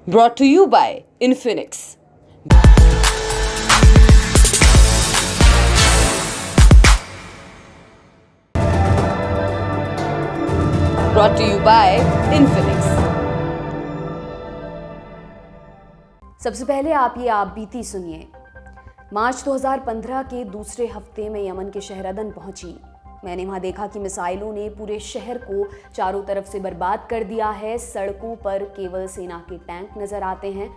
Brought to you by Infinix. Brought to you by Infinix. सबसे पहले आप बीती सुनिए। मार्च 2015 के दूसरे हफ्ते में यमन के शहर अदन पहुंची। मैंने वहां देखा कि मिसाइलों ने पूरे शहर को चारों तरफ से बर्बाद कर दिया है। सड़कों पर केवल सेना के टैंक नजर आते हैं।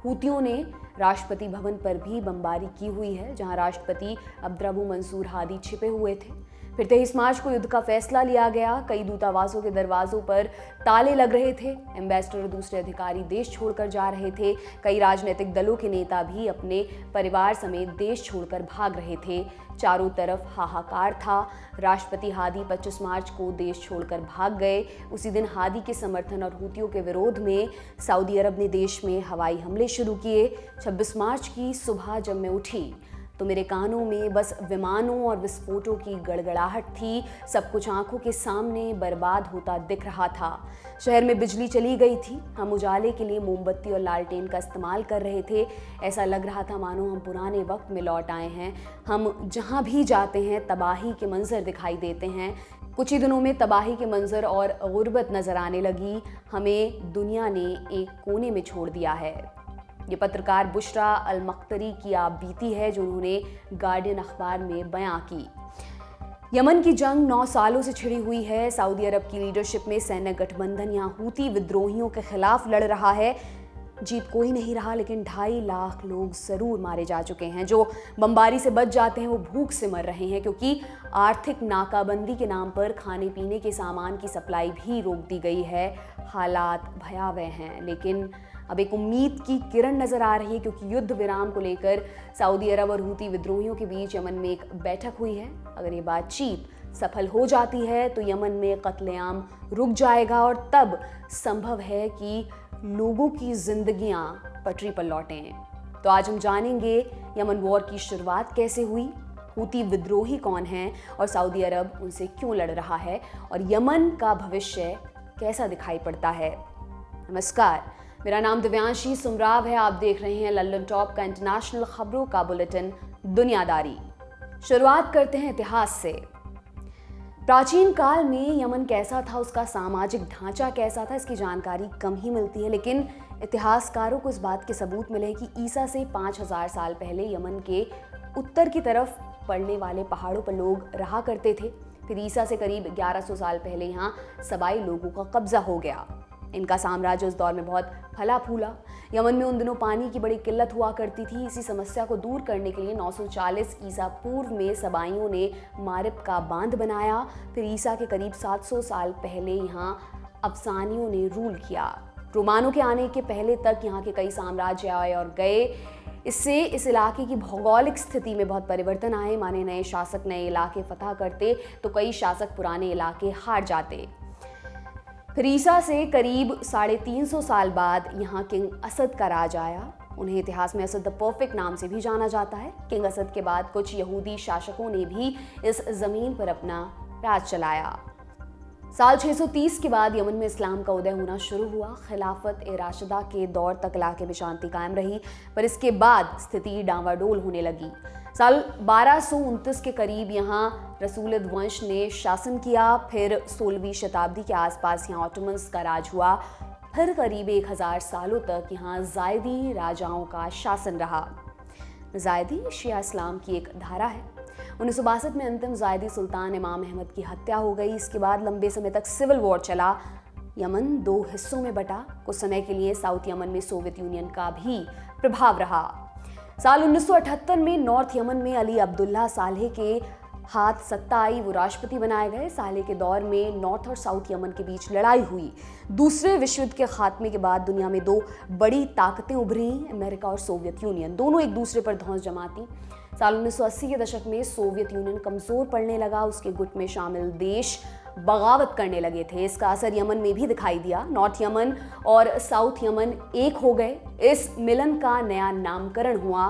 हूतियों ने राष्ट्रपति भवन पर भी बमबारी की हुई है, जहां राष्ट्रपति अब्दुर्रब्बु मंसूर हादी छिपे हुए थे। फिर 23 मार्च को युद्ध का फैसला लिया गया। कई दूतावासों के दरवाजों पर ताले लग रहे थे। एम्बेसडर और दूसरे अधिकारी देश छोड़कर जा रहे थे। कई राजनीतिक दलों के नेता भी अपने परिवार समेत देश छोड़कर भाग रहे थे। चारों तरफ हाहाकार था। राष्ट्रपति हादी 25 मार्च को देश छोड़कर भाग गए। उसी दिन हादी के समर्थन और हूतियों के विरोध में सऊदी अरब ने देश में हवाई हमले शुरू किए। 26 मार्च की सुबह जब मैं उठी तो मेरे कानों में बस विमानों और विस्फोटों की गड़गड़ाहट थी। सब कुछ आंखों के सामने बर्बाद होता दिख रहा था। शहर में बिजली चली गई थी। हम उजाले के लिए मोमबत्ती और लालटेन का इस्तेमाल कर रहे थे। ऐसा लग रहा था मानो हम पुराने वक्त में लौट आए हैं। हम जहां भी जाते हैं तबाही के मंजर दिखाई देते हैं। कुछ ही दिनों में तबाही के मंजर और गुर्बत नजर आने लगी। हमें दुनिया ने एक कोने में छोड़ दिया है। ये पत्रकार बुशरा अल मख्तरी की आप बीती है, जो उन्होंने गार्डियन अखबार में बयां की। यमन की जंग 9 सालों से छिड़ी हुई है। सऊदी अरब की लीडरशिप में सैन्य गठबंधन यहाँ हूती विद्रोहियों के खिलाफ लड़ रहा है। जीत कोई नहीं रहा, लेकिन 2.5 लाख लोग जरूर मारे जा चुके हैं। जो बमबारी से बच जाते हैं वो भूख से मर रहे हैं, क्योंकि आर्थिक नाकाबंदी के नाम पर खाने पीने के सामान की सप्लाई भी रोक दी गई है। हालात भयावह हैं, लेकिन अब एक उम्मीद की किरण नजर आ रही है, क्योंकि युद्ध विराम को लेकर सऊदी अरब और हूती विद्रोहियों के बीच यमन में एक बैठक हुई है। अगर ये बातचीत सफल हो जाती है तो यमन में कत्लेआम रुक जाएगा और तब संभव है कि लोगों की जिंदगियां पटरी पर लौटें। तो आज हम जानेंगे यमन वॉर की शुरुआत कैसे हुई, हूती विद्रोही कौन हैं और सऊदी अरब उनसे क्यों लड़ रहा है, और यमन का भविष्य कैसा दिखाई पड़ता है। नमस्कार, मेरा नाम दिव्यांशी सुमराव है। आप देख रहे हैं लंदन टॉप का इंटरनेशनल खबरों का बुलेटिन दुनियादारी। शुरुआत करते हैं इतिहास से। प्राचीन काल में यमन कैसा था, उसका सामाजिक ढांचा कैसा था, इसकी जानकारी कम ही मिलती है, लेकिन इतिहासकारों को इस बात के सबूत मिले कि ईसा से 5000 साल पहले यमन के उत्तर की तरफ पड़ने वाले पहाड़ों पर लोग रहा करते थे। फिर ईसा से करीब 1100 साल पहले यहाँ सबाई लोगों का कब्जा हो गया। इनका साम्राज्य उस दौर में बहुत फला फूला। यमन में उन दिनों पानी की बड़ी किल्लत हुआ करती थी। इसी समस्या को दूर करने के लिए 940 ईसा पूर्व में सबाइयों ने मारिब का बांध बनाया। फिर ईसा के करीब 700 साल पहले यहाँ अफसानियों ने रूल किया। रोमानों के आने के पहले तक यहाँ के कई साम्राज्य आए और गए। इससे इस इलाके की भौगोलिक स्थिति में बहुत परिवर्तन आए। माने नए शासक नए इलाके फतह करते तो कई शासक पुराने इलाके हार जाते। फिर ईसा से करीब 350 साल बाद यहाँ किंग असद का राज आया। उन्हें इतिहास में असद द परफेक्ट नाम से भी जाना जाता है। किंग असद के बाद कुछ यहूदी शासकों ने भी इस जमीन पर अपना राज चलाया। साल 630 के बाद यमन में इस्लाम का उदय होना शुरू हुआ। खिलाफत ए राशिदा के दौर तक इलाके में शांति कायम रही, पर इसके बाद स्थिति डांवाडोल होने लगी। साल 1229 के करीब यहाँ रसूलिद वंश ने शासन किया। फिर 16वीं शताब्दी के आसपास यहाँ ऑटोमन्स का राज हुआ। फिर करीब 1000 सालों तक यहाँ जायदी राजाओं का शासन रहा। जायदी शिया इस्लाम की एक धारा है। 1962 में अंतिम जायदी सुल्तान इमाम अहमद की हत्या हो गई। इसके बाद लंबे समय तक सिविल वॉर चला। यमन 2 हिस्सों में बटा। कुछ समय के लिए साउथ यमन में सोवियत यूनियन का भी प्रभाव रहा। साल 1978 में नॉर्थ यमन में अली अब्दुल्ला सालेह के हाथ सत्ता आई। वो राष्ट्रपति बनाए गए। सालेह के दौर में नॉर्थ और साउथ यमन के बीच लड़ाई हुई। दूसरे विश्व युद्ध के खात्मे के बाद दुनिया में 2 बड़ी ताकतें उभरी, अमेरिका और सोवियत यूनियन। दोनों एक दूसरे पर धौंस जमाती। साल 1980 के दशक में सोवियत यूनियन कमजोर पड़ने लगा। उसके गुट में शामिल देश बगावत करने लगे थे। इसका असर यमन में भी दिखाई दिया। नॉर्थ यमन और साउथ यमन एक हो गए। इस मिलन का नया नामकरण हुआ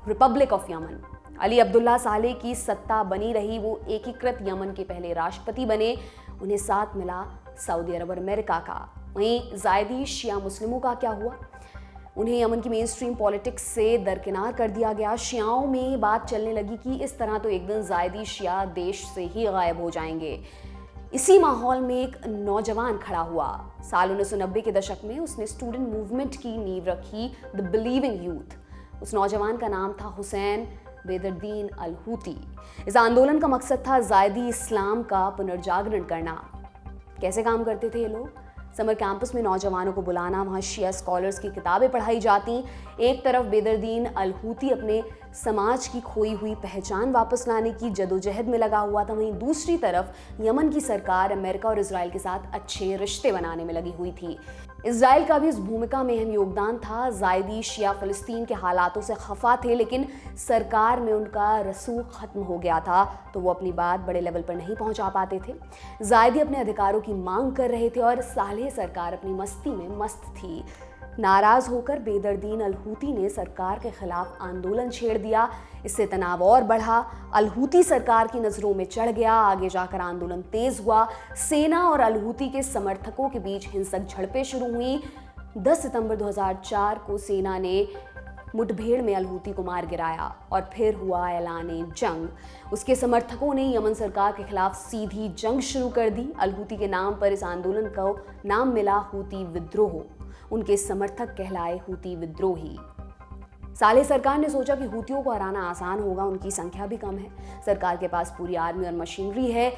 Republic of Yemen. Ali Abdullah Saleh की सत्ता बनी रही। वो एकीकृत यमन के पहले राष्ट्रपति बने। उन्हें साथ मिला सऊदी अरब और अमेरिका का। वहीं जायदी शिया मुस्लिमों का क्या हुआ? उन्हें यमन की मेन स्ट्रीम पॉलिटिक्स से दरकिनार कर दिया गया। शियाओं में ये बात चलने लगी कि इस तरह तो एक दिन ज़ायदी शिया देश से ही गायब हो जाएंगे। इसी माहौल में एक नौजवान खड़ा हुआ। साल 1990 के दशक में उसने स्टूडेंट मूवमेंट की नींव रखी, द बिलीविंग यूथ। उस नौजवान का नाम था हुसैन बेदरदीन अल हूती। इस आंदोलन का मकसद था ज़ायदी इस्लाम का पुनर्जागरण करना। कैसे काम करते थे ये लोग? समर कैंपस में नौजवानों को बुलाना, वहाँ शिया स्कॉलर्स की किताबें पढ़ाई जाती। एक तरफ बेदरदीन अल हूती अपने समाज की खोई हुई पहचान वापस लाने की जदोजहद में लगा हुआ था, वहीं दूसरी तरफ यमन की सरकार अमेरिका और इजराइल के साथ अच्छे रिश्ते बनाने में लगी हुई थी। इजराइल का भी इस भूमिका में अहम योगदान था। ज़ायदी शिया फ़लस्तीन के हालातों से खफा थे, लेकिन सरकार में उनका रसूख ख़त्म हो गया था, तो वो अपनी बात बड़े लेवल पर नहीं पहुंचा पाते थे। ज़ायदी अपने अधिकारों की मांग कर रहे थे और सालेह सरकार अपनी मस्ती में मस्त थी। नाराज होकर बेदरदीन अल हूती ने सरकार के खिलाफ आंदोलन छेड़ दिया। इससे तनाव और बढ़ा। अल हूती सरकार की नज़रों में चढ़ गया। आगे जाकर आंदोलन तेज हुआ। सेना और अल हूती के समर्थकों के बीच हिंसक झड़पें शुरू हुई। 10 सितंबर 2004 को सेना ने मुठभेड़ में अल हूती को मार गिराया और फिर हुआ ऐलान जंग। उसके समर्थकों ने यमन सरकार के खिलाफ सीधी जंग शुरू कर दी। अल हूती के नाम पर इस आंदोलन को नाम मिला हूती विद्रोह। उनके समर्थक कहलाए हूती विद्रोही। सालेह सरकार ने सोचा कि हूतियों को हराना आसान होगा, उनकी संख्या भी कम है, सरकार के पास पूरी आर्मी और मशीनरी है।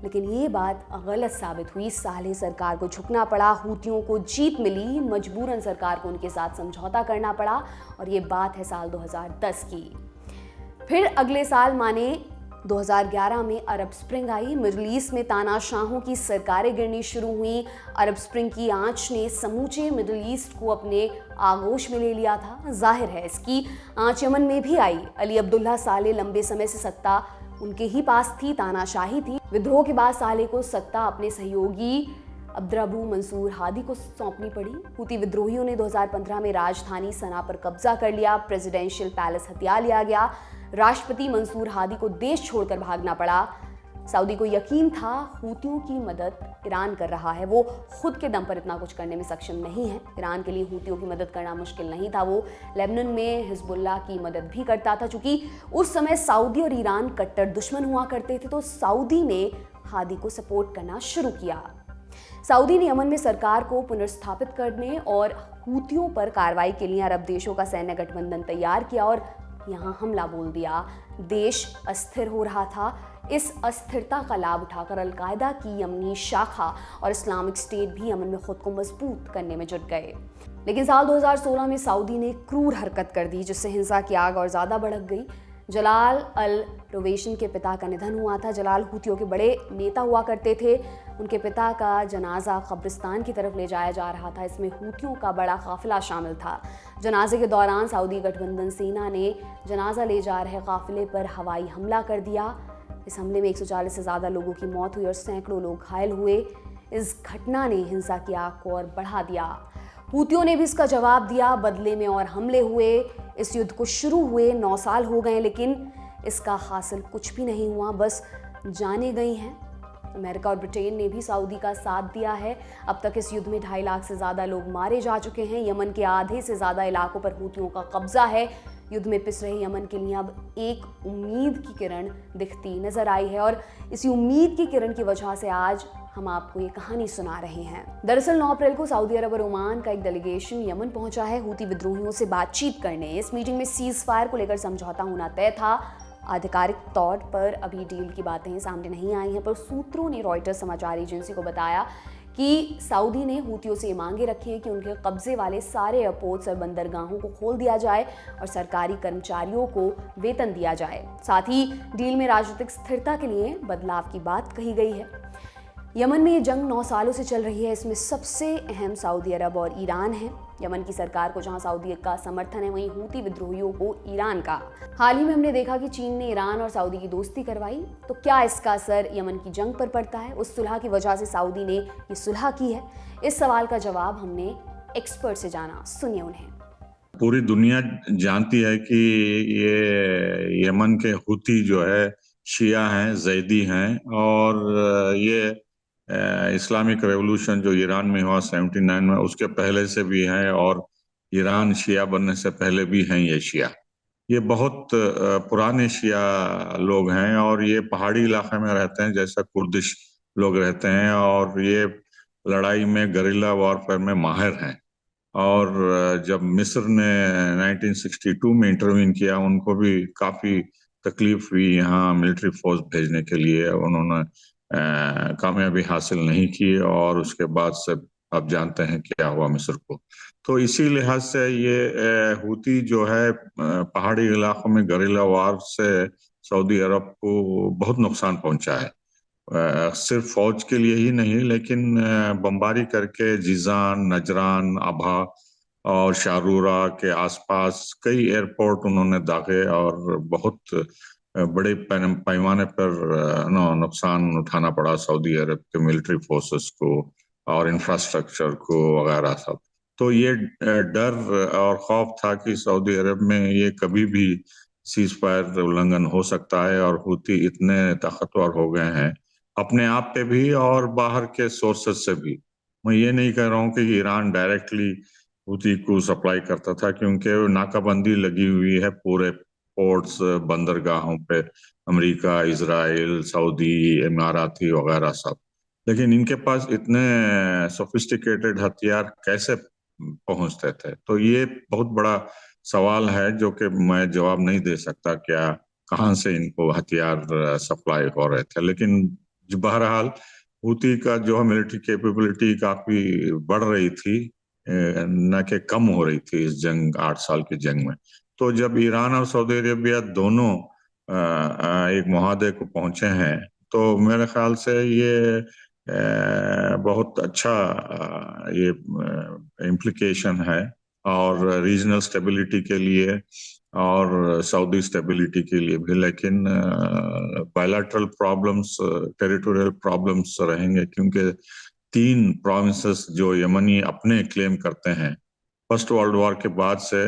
लेकिन ये बात गलत साबित हुई। सालेह सरकार को झुकना पड़ा, हूतियों को जीत मिली। मजबूरन सरकार को उनके साथ समझौता करना पड़ा और ये बात है साल 2010 की। फिर अगले साल माने 2011 में अरब स्प्रिंग आई। मिडल ईस्ट में तानाशाहों की सरकारें गिरनी शुरू हुई। अरब स्प्रिंग की आंच ने समूचे मिडल ईस्ट को अपने आगोश में ले लिया था। जाहिर है इसकी आंच यमन में भी आई। अली अब्दुल्ला सालेह लंबे समय से सत्ता उनके ही पास थी, तानाशाही थी। विद्रोह के बाद सालेह को सत्ता अपने सहयोगी अब्दुर्रब्बू मंसूर हादी को सौंपनी पड़ी। हूती विद्रोहियों ने 2015 में राजधानी सना पर कब्जा कर लिया। प्रेसिडेंशियल पैलेस हथिया लिया गया। राष्ट्रपति मंसूर हादी को देश छोड़कर भागना पड़ा। सऊदी को यकीन था हूतियों की मदद ईरान कर रहा है, वो खुद के दम पर इतना कुछ करने में सक्षम नहीं है। ईरान के लिए हूतियों की मदद करना मुश्किल नहीं था। वो लेबनान में हिजबुल्लाह की मदद भी करता था। चूंकि उस समय सऊदी और ईरान कट्टर दुश्मन हुआ करते थे, तो सऊदी ने हादी को सपोर्ट करना शुरू किया। सऊदी ने यमन में सरकार को पुनर्स्थापित करने और हूतियों पर कार्रवाई के लिए अरब देशों का सैन्य गठबंधन तैयार किया और यहाँ हमला बोल दिया। देश अस्थिर हो रहा था। इस अस्थिरता का लाभ उठाकर अलकायदा की यमनी शाखा और इस्लामिक स्टेट भी यमन में खुद को मजबूत करने में जुट गए। लेकिन साल 2016 में सऊदी ने क्रूर हरकत कर दी, जिससे हिंसा की आग और ज़्यादा भड़क गई। जलाल अल रोवेशन के पिता का निधन हुआ था। जलाल हूतियों के बड़े नेता हुआ करते थे। उनके पिता का जनाजा कब्रिस्तान की तरफ ले जाया जा रहा था। इसमें हूतियों का बड़ा काफिला शामिल था। जनाजे के दौरान सऊदी गठबंधन सेना ने जनाजा ले जा रहे काफिले पर हवाई हमला कर दिया। इस हमले में 140 से ज़्यादा लोगों की मौत हुई और सैकड़ों लोग घायल हुए। इस घटना ने हिंसा की आग को और बढ़ा दिया। हूतियों ने भी इसका जवाब दिया। बदले में और हमले हुए। इस युद्ध को शुरू हुए 9 साल हो गए, लेकिन इसका हासिल कुछ भी नहीं हुआ, बस जाने गई हैं। अमेरिका और ब्रिटेन ने भी सऊदी का साथ दिया है। अब तक इस युद्ध में 2.5 लाख से ज़्यादा लोग मारे जा चुके हैं। यमन के आधे से ज़्यादा इलाकों पर हूतियों का कब्जा है। युद्ध में पिस रहे यमन के लिए अब एक उम्मीद की किरण दिखती नजर आई है और इसी उम्मीद की किरण की वजह से आज हम आपको ये कहानी सुना रहे हैं। दरअसल 9 अप्रैल को सऊदी अरब और ओमान का एक डेलीगेशन यमन पहुंचा है हूती विद्रोहियों से बातचीत करने। इस मीटिंग में सीज फायर को लेकर समझौता होना तय था। आधिकारिक तौर पर अभी डील की बातें सामने नहीं आई हैं, पर सूत्रों ने रॉयटर्स समाचार एजेंसी को बताया कि सऊदी ने हूतियों से ये मांगे रखी हैं कि उनके कब्जे वाले सारे एयरपोर्ट्स और बंदरगाहों को खोल दिया जाए और सरकारी कर्मचारियों को वेतन दिया जाए। साथ ही डील में राजनीतिक स्थिरता के लिए बदलाव की बात कही गई है। यमन में ये जंग 9 सालों से चल रही है। इसमें सबसे अहम सऊदी अरब और ईरान है। यमन की सरकार को जहां सऊदी का समर्थन है, वहीं हूती विद्रोहियों को ईरान का। हाल ही में हमने देखा कि चीन ने ईरान और सऊदी की दोस्ती करवाई, तो क्या इसका असर यमन की जंग पर पड़ता है? उस सुलह की वजह से सऊदी ने ये सुलह की है? इस सवाल का जवाब हमने एक्सपर्ट से जाना। सुनिए उन्हें। पूरी दुनिया जानती है कि ये यमन के हूती जो है शिया हैं, जैदी हैं और ये इस्लामिक रेवोल्यूशन जो ईरान में हुआ 79 में, उसके पहले से भी हैं और ईरान शिया बनने से पहले भी हैं ये शिया। ये बहुत पुराने शिया लोग हैं और ये पहाड़ी इलाके में रहते हैं, जैसा कुर्दिश लोग रहते हैं, और ये लड़ाई में गरिल्ला वॉरफेयर में माहिर हैं। और जब मिस्र ने 1962 में इंटरवीन किया, उनको भी काफी तकलीफ हुई यहाँ मिलिट्री फोर्स भेजने के लिए। उन्होंने कामयाबी हासिल नहीं की और उसके बाद से आप जानते हैं क्या हुआ मिस्र को। तो इसी लिहाज से ये हूती जो है पहाड़ी इलाकों में गरिल्ला वार से सऊदी अरब को बहुत नुकसान पहुंचा है। सिर्फ फौज के लिए ही नहीं, लेकिन बमबारी करके जीजान, नजरान, अबहा और शारूरा के आसपास कई एयरपोर्ट उन्होंने दागे और बहुत बड़े पैमाने पर नुकसान उठाना पड़ा सऊदी अरब के मिलिट्री फोर्सेस को और इंफ्रास्ट्रक्चर को वगैरह सब। तो ये डर और खौफ था कि सऊदी अरब में ये कभी भी सीज फायर उल्लंघन हो सकता है, और हूती इतने ताकतवर हो गए हैं अपने आप पे भी और बाहर के सोर्सेस से भी। मैं ये नहीं कह रहा हूँ कि ईरान डायरेक्टली हूती को सप्लाई करता था, क्योंकि नाकाबंदी लगी हुई है पूरे पोर्ट्स, बंदरगाहों पे, अमेरिका, इजराइल, सऊदी, इमाराती वगैरह सब। लेकिन इनके पास इतने सोफिस्टिकेटेड हथियार कैसे पहुंचते थे? तो ये बहुत बड़ा सवाल है जो कि मैं जवाब नहीं दे सकता क्या कहाँ से इनको हथियार सप्लाई हो रहे थे। लेकिन बहरहाल हूती का जो है मिलिट्री कैपेबिलिटी काफी बढ़ रही थी, न कि कम हो रही थी इस जंग, 8 साल की जंग में। तो जब ईरान और सऊदी अरेबिया दोनों एक मुआहदे को पहुंचे हैं, तो मेरे ख्याल से ये बहुत अच्छा ये इम्प्लिकेशन है, और रीजनल स्टेबिलिटी के लिए और सऊदी स्टेबिलिटी के लिए भी। लेकिन बायलैटरल प्रॉब्लम्स, टेरिटोरियल प्रॉब्लम्स रहेंगे, क्योंकि 3 प्रोविंसेस जो यमनी अपने क्लेम करते हैं फर्स्ट वर्ल्ड वॉर के बाद से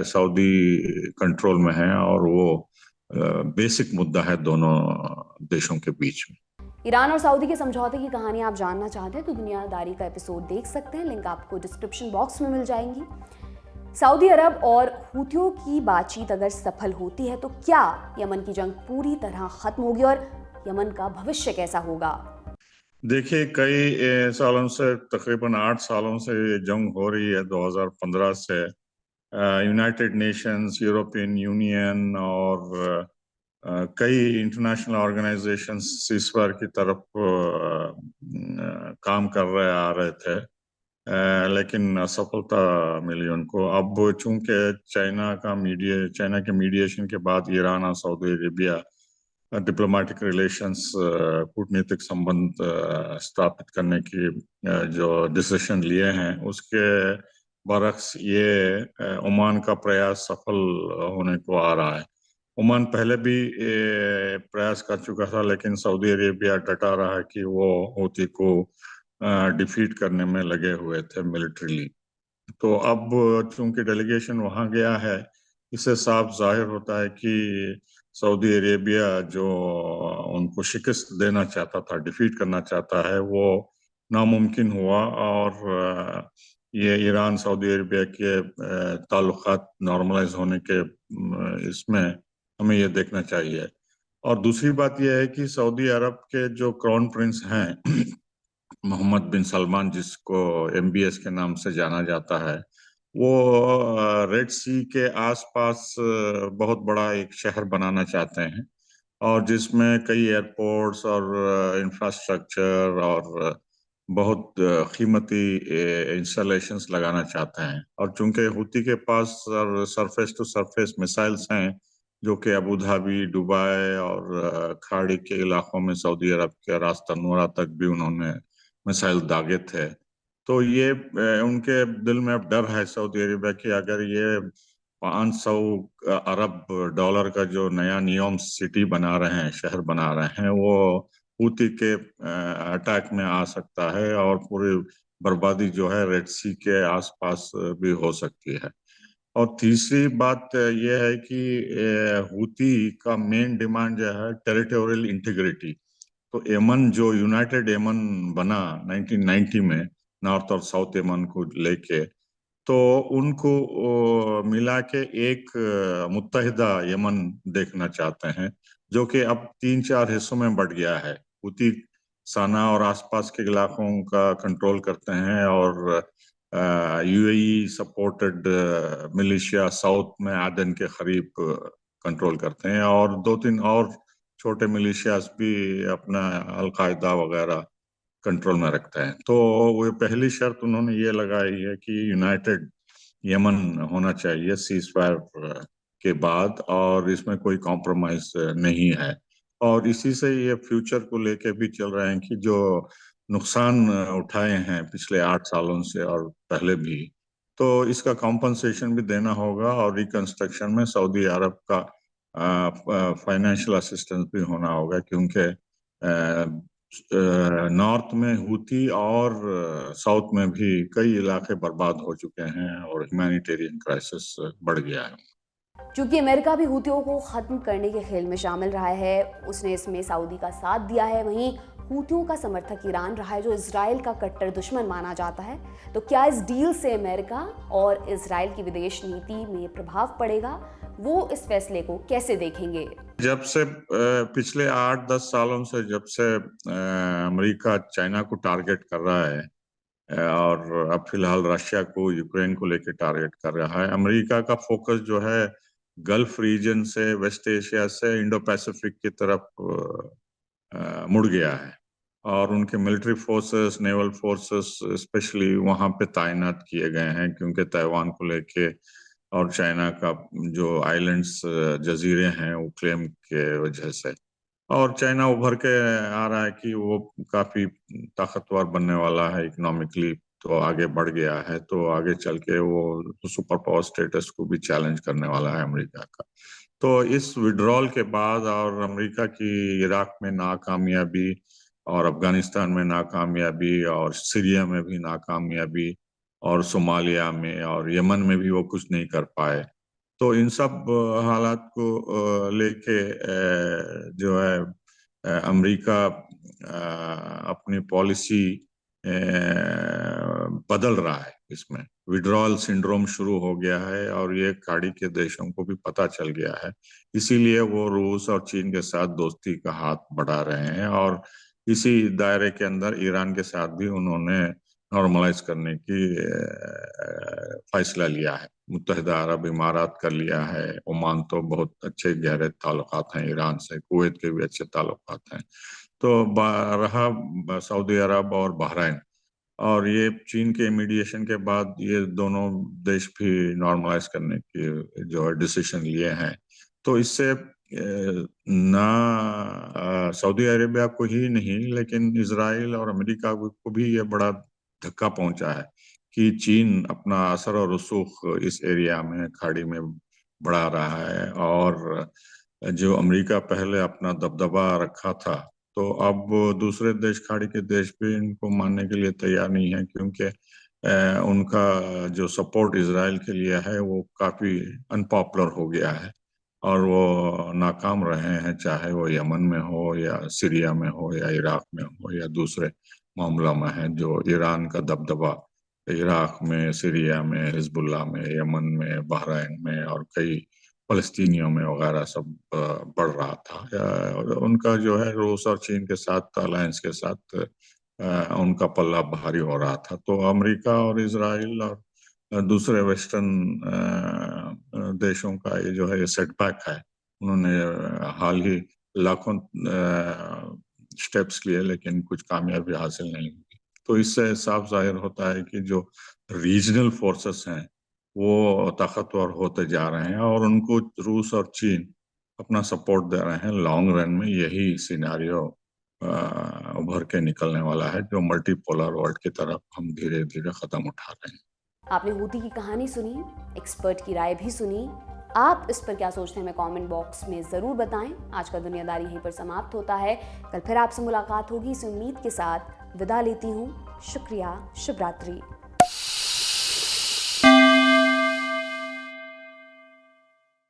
सऊदी कंट्रोल में है, और वो बेसिक मुद्दा है दोनों देशों के बीच में। ईरान और सऊदी के समझौते की कहानी आप जानना चाहते हैं तो दुनियादारी का एपिसोड देख सकते हैं, लिंक आपको डिस्क्रिप्शन बॉक्स में मिल जाएंगी। सऊदी अरब और हूतियों की बातचीत अगर सफल होती है तो क्या यमन की जंग पूरी तरह खत्म होगी और यमन का भविष्य कैसा होगा? देखिए, कई सालों से, तकरीबन 8 सालों से ये जंग हो रही है, 2015 से। यूनाइटेड नेशंस, यूरोपियन यूनियन और कई इंटरनेशनल ऑर्गेनाइजेशंस सीजफायर की तरफ काम कर रहे आ रहे थे, लेकिन असफलता मिली उनको। अब चूंकि चाइना के मीडिएशन के बाद ईरान और सऊदी अरेबिया डिप्लोमेटिक रिलेशंस, कूटनीतिक संबंध स्थापित करने की जो डिसीजन लिए हैं, उसके बरक्स ये ओमान का प्रयास सफल होने को आ रहा है। ओमान पहले भी प्रयास कर चुका था, लेकिन सऊदी अरेबिया डटा रहा है कि वो हूती को डिफीट करने में लगे हुए थे मिलिट्रीली। तो अब चूंकि डेलीगेशन वहां गया है, इससे साफ जाहिर होता है कि सऊदी अरेबिया जो उनको शिकस्त देना चाहता था, डिफीट करना चाहता है, वो नामुमकिन हुआ। और ये ईरान सऊदी अरेबिया के ताल्लुकात नॉर्मलाइज होने के इसमें हमें ये देखना चाहिए। और दूसरी बात यह है कि सऊदी अरब के जो क्राउन प्रिंस हैं मोहम्मद बिन सलमान, जिसको MBS के नाम से जाना जाता है, वो रेड सी के आसपास बहुत बड़ा एक शहर बनाना चाहते हैं, और जिसमें कई एयरपोर्ट्स और इंफ्रास्ट्रक्चर और बहुत कीमती इंस्टॉलेशंस लगाना चाहते हैं। और चूंकि हूती के पास सरफेस टू सरफेस मिसाइल्स हैं, जो कि अबू धाबी, दुबई और खाड़ी के इलाकों में सऊदी अरब के रास्ता नूरा तक भी उन्होंने मिसाइल दागे थे। तो ये उनके दिल में अब डर है सऊदी अरेबिया की, अगर ये 500 अरब डॉलर का जो नया नियोम सिटी बना रहे हैं, शहर बना रहे हैं, वो हूती के अटैक में आ सकता है, और पूरी बर्बादी जो है रेड सी के आसपास भी हो सकती है। और तीसरी बात यह है कि हूती का मेन डिमांड जो है टेरिटोरियल इंटीग्रिटी। तो यमन जो यूनाइटेड यमन बना 1990 में, नॉर्थ और साउथ यमन को लेके, तो उनको मिला के एक मुत्तहिदा यमन देखना चाहते हैं, जो कि अब 3-4 हिस्सों में बट गया है। हूती सना और आसपास के इलाकों का कंट्रोल करते हैं और यूएई सपोर्टेड मिलिशिया साउथ में आदन के करीब कंट्रोल करते हैं और 2-3 और छोटे मिलिशियास भी अपना अलकायदा वगैरह कंट्रोल में रखता है। तो वो पहली शर्त उन्होंने ये लगाई है कि यूनाइटेड यमन होना चाहिए सीज फायर के बाद, और इसमें कोई कॉम्प्रोमाइज नहीं है। और इसी से ये फ्यूचर को लेके भी चल रहे हैं कि जो नुकसान उठाए हैं पिछले 8 सालों से और पहले भी, तो इसका कॉम्पनसेशन भी देना होगा और रिकंस्ट्रक्शन में सऊदी अरब का फाइनेंशियल असिस्टेंस भी होना होगा, क्योंकि नॉर्थ में हूती और साउथ में भी कई इलाके बर्बाद हो चुके हैं और ह्यूमैनिटेरियन क्राइसिस बढ़ गया है। चूंकि अमेरिका भी हूतियों को ख़त्म करने के खेल में शामिल रहा है, उसने इसमें सऊदी का साथ दिया है। वहीं हूतियों का समर्थक ईरान रहा है, जो इजराइल का कट्टर दुश्मन माना जाता है। तो क्या इस डील से अमेरिका और इजराइल की विदेश नीति में प्रभाव पड़ेगा? वो इस फैसले को कैसे देखेंगे? जब से पिछले 8-10 सालों से जब से अमेरिका चाइना को टारगेट कर रहा है और अब फिलहाल रशिया को यूक्रेन को लेकर टारगेट कर रहा है, अमेरिका का फोकस जो है गल्फ रीजन से, वेस्ट एशिया से इंडो पैसिफिक की तरफ मुड़ गया है और उनके military forces, naval forces specially वहां पे तैनात किए गए हैं, क्योंकि ताइवान को लेके और चाइना का जो आइलैंड्स जजीरे हैं वो क्लेम के वजह से, और चाइना उभर के आ रहा है कि वो काफी ताकतवर बनने वाला है इकोनॉमिकली, तो आगे बढ़ गया है, तो आगे चल के वो सुपर पावर स्टेटस को भी चैलेंज करने वाला है अमेरिका का। तो इस विड्रॉल के बाद और अमेरिका की इराक में नाकामयाबी और अफगानिस्तान में नाकामयाबी और सीरिया में भी नाकामयाबी और सोमालिया में और यमन में भी वो कुछ नहीं कर पाए, तो इन सब हालात को लेके जो है अमेरिका अपनी पॉलिसी बदल रहा है। इसमें विड्रॉल सिंड्रोम शुरू हो गया है और ये खाड़ी के देशों को भी पता चल गया है, इसीलिए वो रूस और चीन के साथ दोस्ती का हाथ बढ़ा रहे हैं और इसी दायरे के अंदर ईरान के साथ भी उन्होंने नॉर्मलाइज करने की फैसला लिया है। मुत्तहिदा अरब इमारात कर लिया है, ओमान तो बहुत अच्छे गहरे ताल्लुकात हैं ईरान से, कुवैत के भी अच्छे ताल्लुकात हैं, तो रहा सऊदी अरब और बहरीन, और ये चीन के मीडिएशन के बाद ये दोनों देश भी नॉर्मलाइज करने की जो है डिसीजन लिए हैं। तो इससे ना सऊदी अरेबिया को ही नहीं लेकिन इजराइल और अमेरिका को भी ये बड़ा धक्का पहुंचा है कि चीन अपना असर और रसूख इस एरिया में खाड़ी में बढ़ा रहा है, और जो अमेरिका पहले अपना दबदबा रखा था, तो अब दूसरे देश, खाड़ी के देश भी इनको मानने के लिए तैयार नहीं है, क्योंकि उनका जो सपोर्ट इजराइल के लिए है वो काफी अनपॉपुलर हो गया है और वो नाकाम रहे हैं, चाहे वो यमन में हो या सीरिया में हो या इराक में हो या दूसरे मामला में है। जो ईरान का दबदबा इराक में, सीरिया में, हिजबुल्लाह में, यमन में, बहरीन में और कई फलस्तीनियों में वगैरह सब बढ़ रहा था। उनका जो है रूस और चीन के साथ अलायंस के साथ उनका पल्ला भारी हो रहा था। तो अमेरिका और इजराइल और दूसरे वेस्टर्न देशों का ये जो है ये सेटबैक है। उन्होंने हाल ही लाखों स्टेप्स लिए लेकिन कुछ कामयाबी हासिल नहीं हुई। तो इससे साफ जाहिर होता है कि जो रीजनल फोर्सेस हैं वो ताकतवर होते जा रहे हैं और उनको रूस और चीन अपना सपोर्ट दे रहे हैं। लॉन्ग रन में यही सिनेरियो उभर के निकलने वाला है, जो मल्टीपोलर वर्ल्ड की तरफ हम धीरे धीरे कदम उठा रहे हैं। आपने हूती की कहानी सुनी, एक्सपर्ट की राय भी सुनी। आप इस पर क्या सोचते हैं, हमें कमेंट बॉक्स में ज़रूर बताएं। आज का दुनियादारी यहीं पर समाप्त होता है। कल फिर आपसे मुलाकात होगी इस उम्मीद के साथ। विदा लेती हूँ। शुक्रिया। शुभ रात्रि।